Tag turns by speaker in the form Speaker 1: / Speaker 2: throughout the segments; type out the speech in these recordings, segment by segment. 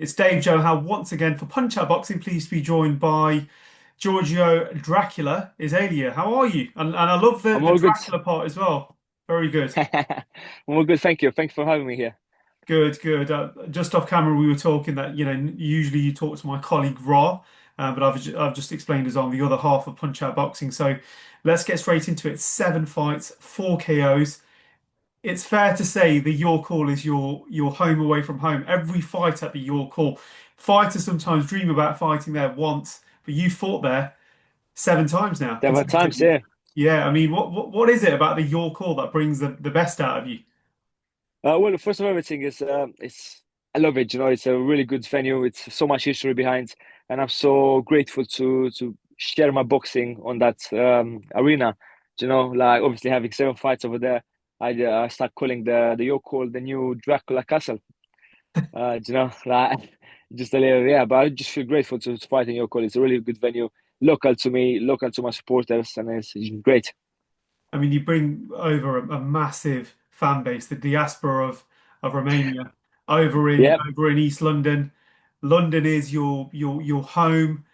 Speaker 1: It's Dave Joe once again for Punch Out Boxing. Pleased to be joined by Giorgio Dracula Isaila. How are you? And I love the,
Speaker 2: I'm
Speaker 1: the
Speaker 2: all good.
Speaker 1: Dracula part as well. Very good.
Speaker 2: I'm all good. Thank you. Thanks for having me here.
Speaker 1: Good, good. Just off camera, we were talking that, usually you talk to my colleague Ra, but I've just explained as on the other half of Punch Out Boxing. So let's get straight into it. 7 fights, 4 KOs. It's fair to say the York Hall is your home away from home. Every fight at the York Hall. Fighters sometimes dream about fighting there once, but you fought there 7 times now
Speaker 2: There were times,
Speaker 1: consecutively.
Speaker 2: yeah.
Speaker 1: Yeah, I mean, what is it about the York Hall that brings the best out of you?
Speaker 2: Well, first of everything is it's I love it. It's a really good venue. It's so much history behind, and I'm so grateful to share my boxing on that arena. Like obviously having 7 fights over there, I start calling the York Hall the new Dracula Castle. Like just a little, yeah. But I just feel grateful to fight in York Hall. It's a really good venue, local to me, local to my supporters, and it's great.
Speaker 1: I mean, you bring over a massive fan base, the diaspora of Romania, over in
Speaker 2: Yeah.
Speaker 1: over in East London. London is your home.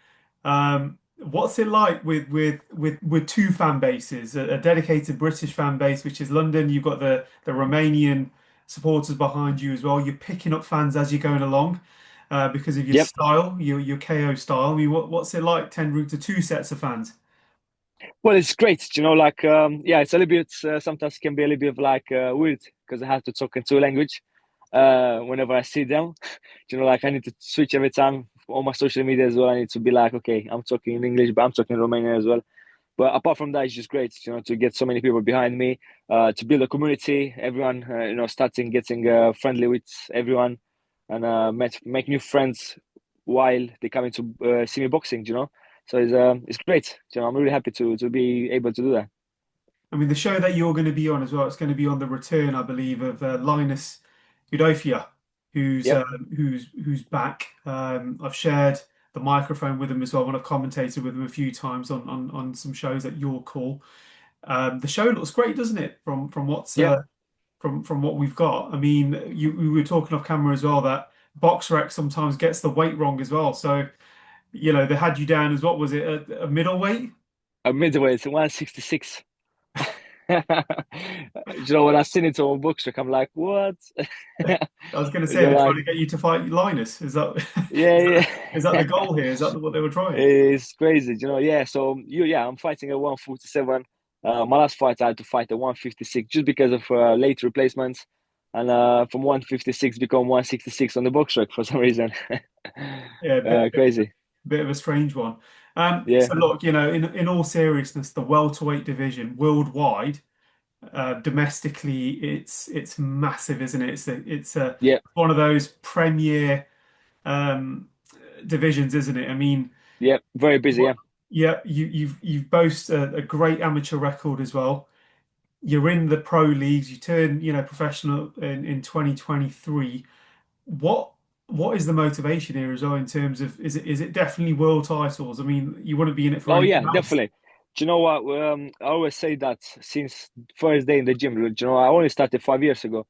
Speaker 1: What's it like with two fan bases? A dedicated British fan base, which is London. You've got the Romanian supporters behind you as well. You're picking up fans as you're going along, because of your
Speaker 2: Yep.
Speaker 1: style, your KO style. I mean, what's it like tendering to two sets of fans?
Speaker 2: Well, it's great. Like yeah, it's a little bit sometimes can be a little bit of like weird because I have to talk in two language whenever I see them. Like I need to switch every time on my social media as well. I need to be like, okay, I'm talking in English, but I'm talking Romanian as well. But apart from that, it's just great, to get so many people behind me, to build a community. Everyone, starting getting friendly with everyone, and make new friends while they come into see me boxing. So it's great. I'm really happy to be able to do that.
Speaker 1: I mean, the show that you're going to be on as well, it's going to be on the return, I believe, of Linus Udofia, who's
Speaker 2: Yep.
Speaker 1: who's back. I've shared the microphone with him as well when I've commentated with him a few times on some shows at your call. The show looks great, doesn't it? From what's
Speaker 2: Yep.
Speaker 1: from what we've got. I mean, we were talking off camera as well that BoxRec sometimes gets the weight wrong as well. So, they had you down as what was it, a middleweight?
Speaker 2: A middleweight, 166. When I seen it on bookstore, I'm like, what?
Speaker 1: I was going to say
Speaker 2: They're
Speaker 1: they're trying
Speaker 2: like,
Speaker 1: to get you to fight Linus. Is that
Speaker 2: yeah,
Speaker 1: is that the
Speaker 2: yeah.
Speaker 1: goal here? Is that what they were trying?
Speaker 2: It's crazy, yeah. So yeah, I'm fighting at 147. My last fight I had to fight at 156 just because of late replacements, and from 156 become 166 on the box track for some reason.
Speaker 1: Yeah, a
Speaker 2: Crazy.
Speaker 1: bit of a strange one.
Speaker 2: Yeah,
Speaker 1: So look, in all seriousness, the welterweight division worldwide, domestically, it's massive, isn't it? It's
Speaker 2: yeah,
Speaker 1: one of those premier um, divisions, isn't it? I mean,
Speaker 2: yeah. Very busy.
Speaker 1: what,
Speaker 2: Yeah,
Speaker 1: yeah, you've boast a great amateur record as well. You're in the pro leagues. You turn, professional in 2023. What what is the motivation here as well in terms of is it definitely world titles? I mean, you wouldn't be in it for
Speaker 2: oh
Speaker 1: anything
Speaker 2: yeah,
Speaker 1: else.
Speaker 2: definitely. Do you know what? I always say that since first day in the gym. I only started 5 years ago,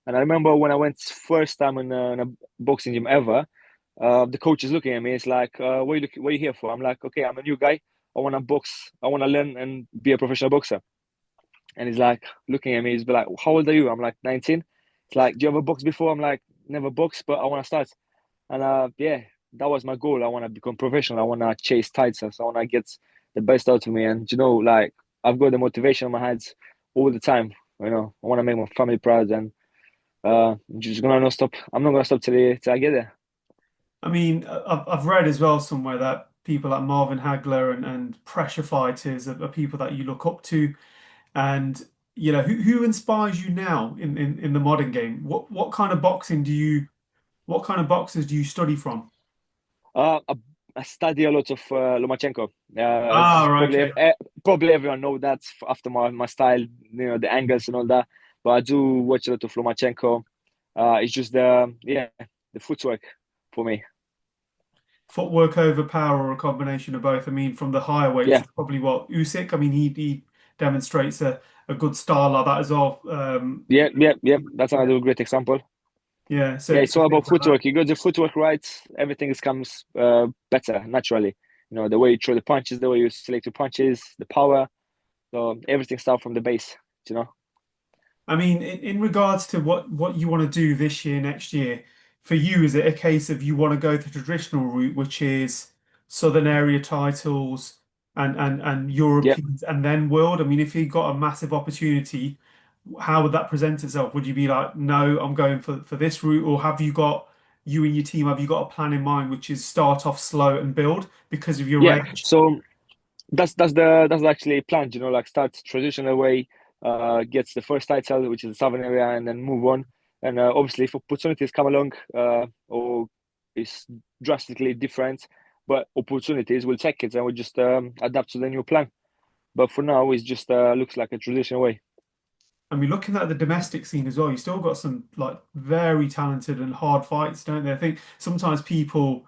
Speaker 2: and I remember when I went first time in a boxing gym ever. The coach is looking at me. It's like, what are you here for? I'm like, okay, I'm a new guy. I want to box. I want to learn and be a professional boxer. And he's like looking at me. He's like, how old are you? I'm like 19. It's like, do you ever box before? I'm like, never boxed, but I want to start. And yeah, that was my goal. I want to become professional. I want to chase titles. I want to get the best out of me. And like I've got the motivation in my head all the time. I want to make my family proud, and I'm just gonna not stop. I'm not gonna stop till I get there.
Speaker 1: I mean, I've read as well somewhere that people like Marvin Hagler and pressure fighters are people that you look up to, and who inspires you now in the modern game? What kind of boxing what kind of boxers do you study from?
Speaker 2: I study a lot of Lomachenko.
Speaker 1: Ah,
Speaker 2: As
Speaker 1: right, okay.
Speaker 2: probably everyone know that after my style, the angles and all that. But I do watch a lot of Lomachenko. It's just the footwork for me.
Speaker 1: Footwork over power or a combination of both. I mean, from the higher weights,
Speaker 2: Yeah,
Speaker 1: it's probably what Usyk. I mean, he demonstrates a good style like that as well.
Speaker 2: yeah, yeah, yeah. That's
Speaker 1: Yeah.
Speaker 2: another great example.
Speaker 1: Yeah.
Speaker 2: Yeah,
Speaker 1: So
Speaker 2: it's
Speaker 1: so
Speaker 2: all
Speaker 1: things
Speaker 2: about
Speaker 1: like that.
Speaker 2: footwork. You got the footwork right, everything is comes better naturally. You know, the way you throw the punches, the way you select your punches, the power. So everything starts from the base. You know.
Speaker 1: I mean, in regards to what you want to do this year, next year, for you, is it a case of you want to go the traditional route, which is Southern area titles and
Speaker 2: Yeah.
Speaker 1: Europeans and then world? I mean, if you got a massive opportunity, how would that present itself? Would you be like, no, I'm going for this route, or have you got you and your team, have you got a plan in mind, which is start off slow and build because of your
Speaker 2: Yeah.
Speaker 1: age?
Speaker 2: So that's actually planned. You know, like start traditional way, gets the first title, which is the southern area, and then move on. And obviously, if opportunities come along, or is drastically different, but opportunities, we'll take it and we'll just adapt to the new plan. But for now, it just looks like a traditional way.
Speaker 1: I mean, looking at the domestic scene as well, you still got some like very talented and hard fights, don't they? I think sometimes people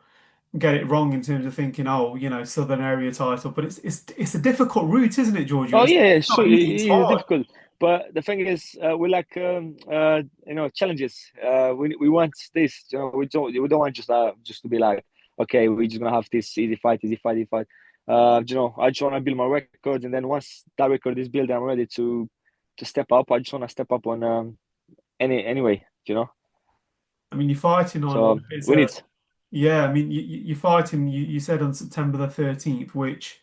Speaker 1: get it wrong in terms of thinking, oh, Southern area title, but it's a difficult route, isn't it, Giorgio?
Speaker 2: Oh
Speaker 1: It's
Speaker 2: yeah,
Speaker 1: not
Speaker 2: sure,
Speaker 1: easy, it's
Speaker 2: it's
Speaker 1: hard.
Speaker 2: difficult, but the thing is, we like challenges. We want this. You know, we don't want just to be like, okay, we're just gonna have this easy fight, easy fight, easy fight. You know, I just want to build my record, and then once that record is built, I'm ready to step up. I just want to step up on anyway. You know,
Speaker 1: I mean, you're fighting on
Speaker 2: so
Speaker 1: what is
Speaker 2: we need.
Speaker 1: a yeah. I mean, you're fighting. You said on September the 13th, which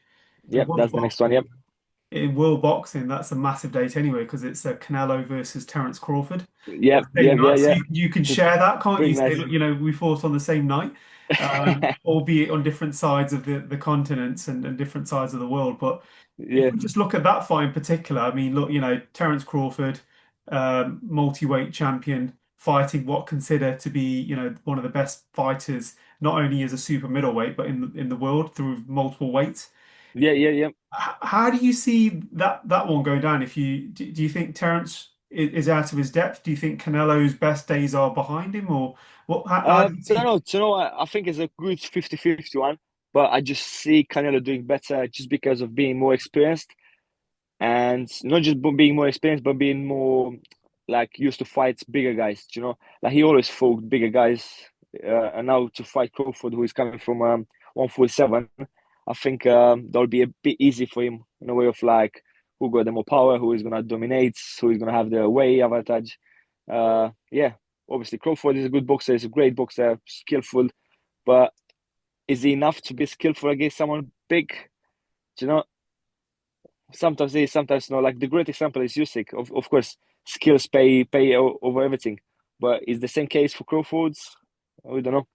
Speaker 1: the
Speaker 2: Yep,
Speaker 1: World
Speaker 2: that's the next one.
Speaker 1: Boxing
Speaker 2: Yep,
Speaker 1: in World Boxing, that's a massive date anyway because it's Canelo versus Terence Crawford.
Speaker 2: yep,
Speaker 1: The same
Speaker 2: yep, yeah,
Speaker 1: night, so
Speaker 2: yeah.
Speaker 1: you can share that, can't
Speaker 2: Pretty
Speaker 1: you? Say,
Speaker 2: nice.
Speaker 1: look, we fought on the same night, albeit on different sides of the continents and different sides of the world. But if
Speaker 2: Yeah,
Speaker 1: we just look at that fight in particular, I mean, look, Terence Crawford, multi-weight champion, fighting what consider to be, one of the best fighters, not only as a super middleweight, but in the world through multiple weights.
Speaker 2: yeah, yeah, yeah.
Speaker 1: How do you see that one go down? If do you think Terence is out of his depth? Do you think Canelo's best days are behind him, or what? How do you
Speaker 2: Don't
Speaker 1: see?
Speaker 2: know. You know, I think it's a good 50-50 one, but I just see Canelo doing better just because of being more experienced and not just being more experienced, but being more like used to fight bigger guys. You know, like he always fought bigger guys, and now to fight Crawford, who is coming from 147, I think that'll be a bit easy for him in a way of like who got the more power, who is gonna dominate, who is gonna have the way advantage. Yeah, obviously Crawford is a good boxer, he's a great boxer, skillful, but is he enough to be skillful against someone big? Do you know, sometimes he is, sometimes no. Like the great example is Usyk. Of course, skills pay over everything. But is the same case for Crawford's? We don't know.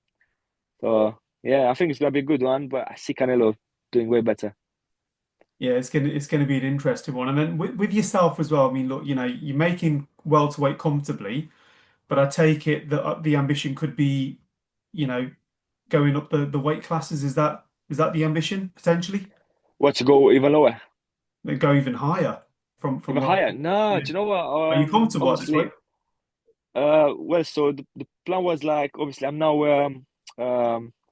Speaker 2: So yeah, I think it's gonna be a good one. But I see Canelo doing way better.
Speaker 1: Yeah, it's gonna be an interesting one. And then with yourself as well. I mean, look, you're making welterweight comfortably, but I take it that the ambition could be, you know, going up the weight classes. Is that the ambition potentially?
Speaker 2: What to go even lower,
Speaker 1: They go even higher from
Speaker 2: even
Speaker 1: what?
Speaker 2: higher? No,
Speaker 1: Yeah.
Speaker 2: do you know what?
Speaker 1: Are you comfortable at this weight?
Speaker 2: Obviously, well, so the plan was like obviously I'm now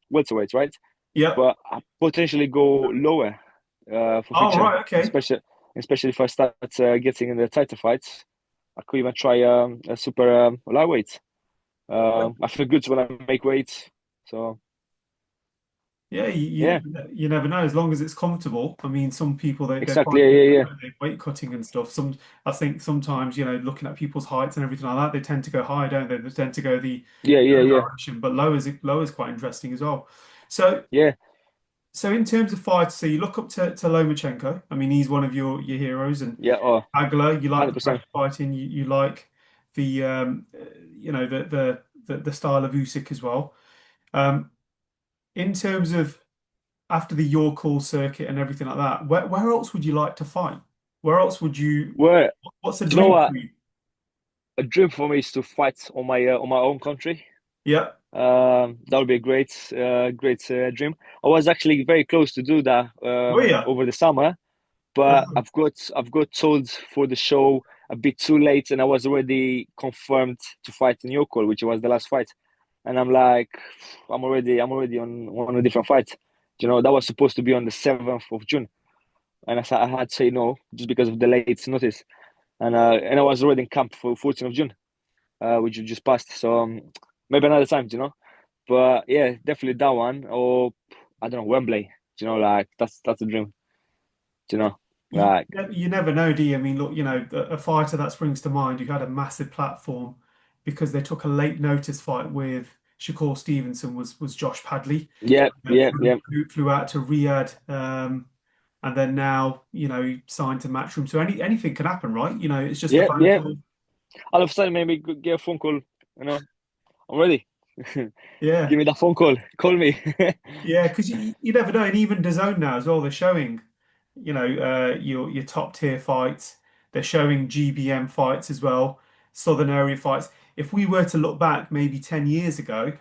Speaker 2: welterweight, right?
Speaker 1: Yeah.
Speaker 2: But I potentially go lower for
Speaker 1: Oh,
Speaker 2: future,
Speaker 1: right. Okay.
Speaker 2: especially if I start getting in the title fights. I could even try a super lightweight. I feel good when I make weight. So
Speaker 1: Yeah,
Speaker 2: yeah,
Speaker 1: you never know as long as it's comfortable. I mean, some people they
Speaker 2: exactly.
Speaker 1: find
Speaker 2: Yeah,
Speaker 1: it
Speaker 2: yeah, yeah,
Speaker 1: weight cutting and stuff. I think sometimes looking at people's heights and everything like that, they tend to go higher, don't they? They tend to go
Speaker 2: yeah,
Speaker 1: the
Speaker 2: yeah,
Speaker 1: other
Speaker 2: yeah,
Speaker 1: direction, but low is quite interesting as well. So
Speaker 2: yeah,
Speaker 1: so in terms of fights, so you look up to Lomachenko. I mean, he's one of your heroes, and
Speaker 2: yeah. Oh,
Speaker 1: Agler, you like the
Speaker 2: 100%.
Speaker 1: pressure fighting, you like the the style of Usyk as well. Um, in terms of after the York Hall circuit and everything like that, where else would you like to fight? Where else would you?
Speaker 2: Well,
Speaker 1: What's a
Speaker 2: do you know
Speaker 1: dream for
Speaker 2: what?
Speaker 1: you?
Speaker 2: A dream for me is to fight on my own country.
Speaker 1: Yeah.
Speaker 2: That would be a great dream. I was actually very close to do that
Speaker 1: Oh yeah.
Speaker 2: over the summer, but I've got told for the show a bit too late, and I was already confirmed to fight in Yoko, which was the last fight. And I'm like, I'm already on a different fight. You know, that was supposed to be on the 7th of June, and I had to say no just because of the late notice. And I was already in camp for 14th of June. which you just passed. So maybe another time, But yeah, definitely that one. Or I don't know, Wembley. Like that's a dream. You know,
Speaker 1: You,
Speaker 2: like
Speaker 1: you never know, do you? I mean, look, a fighter that springs to mind who had a massive platform because they took a late notice fight with Shakur Stevenson was Josh Padley.
Speaker 2: yeah, yeah, yeah,
Speaker 1: Flew out to Riyadh, and then now, signed to Matchroom. So anything can happen, right? It's just a
Speaker 2: yeah,
Speaker 1: phone
Speaker 2: yeah.
Speaker 1: call.
Speaker 2: All of a sudden, maybe get a phone call. I'm ready.
Speaker 1: Yeah.
Speaker 2: Give me that phone call. Call me.
Speaker 1: Yeah, because you never know, and even DAZN now as well, they're showing, your top tier fights. They're showing GBM fights as well, Southern area fights. If we were to look back maybe 10 years ago,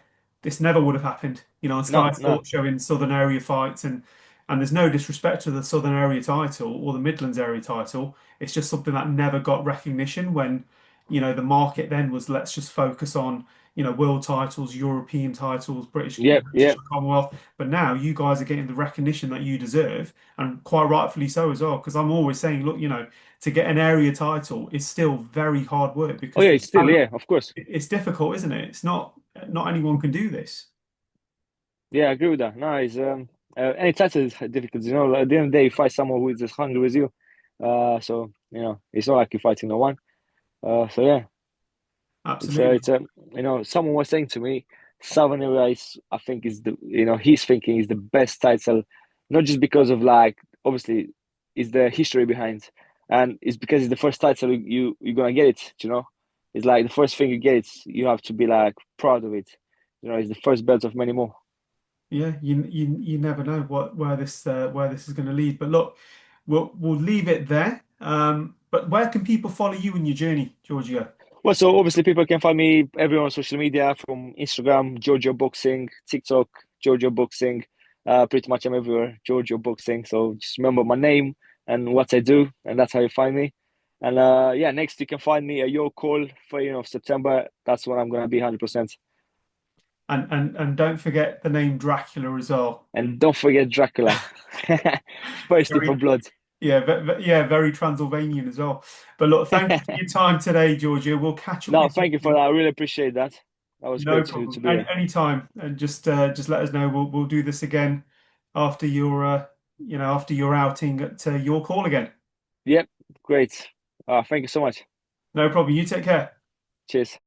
Speaker 1: this never would have happened. On
Speaker 2: No,
Speaker 1: Sky
Speaker 2: no.
Speaker 1: Sports showing Southern area fights, and there's no disrespect to the Southern area title or the Midlands area title. It's just something that never got recognition when, the market then was let's just focus on world titles, European titles,
Speaker 2: Yeah,
Speaker 1: British
Speaker 2: yeah.
Speaker 1: Commonwealth. But now you guys are getting the recognition that you deserve, and quite rightfully so as well. Because I'm always saying, look, to get an area title is still very hard work
Speaker 2: Oh
Speaker 1: because
Speaker 2: yeah,
Speaker 1: the
Speaker 2: it's still
Speaker 1: talent,
Speaker 2: yeah, of course.
Speaker 1: it's difficult, isn't it? It's not anyone can do this.
Speaker 2: Yeah, I agree with that. No, it's any title is difficult. Like, at the end of the day, you fight someone who is as hungry as you. So it's not like you're fighting no one. So yeah,
Speaker 1: Absolutely.
Speaker 2: someone was saying to me, Southern Area is, I think, is the he's thinking is the best title, not just because of like obviously is the history behind, and it's because it's the first title you're gonna get it. It's like the first thing you get, you have to be like proud of it. It's the first belt of many more.
Speaker 1: Yeah, you never know where this is going to lead. But look, we'll leave it there. But where can people follow you in your journey, Giorgio?
Speaker 2: Well, so obviously people can find me everywhere on social media from Instagram, Giorgio Boxing, TikTok, Giorgio Boxing. Pretty much I'm everywhere, Giorgio Boxing. So just remember my name and what I do, and that's how you find me. And yeah, next you can find me at your call for of September. That's when I'm gonna be 100%.
Speaker 1: And don't forget the name Dracula as well.
Speaker 2: And don't forget Dracula, thirsty for
Speaker 1: Very,
Speaker 2: blood.
Speaker 1: yeah, yeah, very Transylvanian as well. But look, thank you for your time today, Giorgio. We'll catch up
Speaker 2: No,
Speaker 1: with
Speaker 2: thank you for
Speaker 1: you.
Speaker 2: that. I really appreciate that. That was
Speaker 1: No
Speaker 2: great to
Speaker 1: problem.
Speaker 2: be here.
Speaker 1: Anytime, and just let us know. We'll do this again after your outing at your call again.
Speaker 2: Yep, great. Thank you so much.
Speaker 1: No problem. You take care.
Speaker 2: Cheers.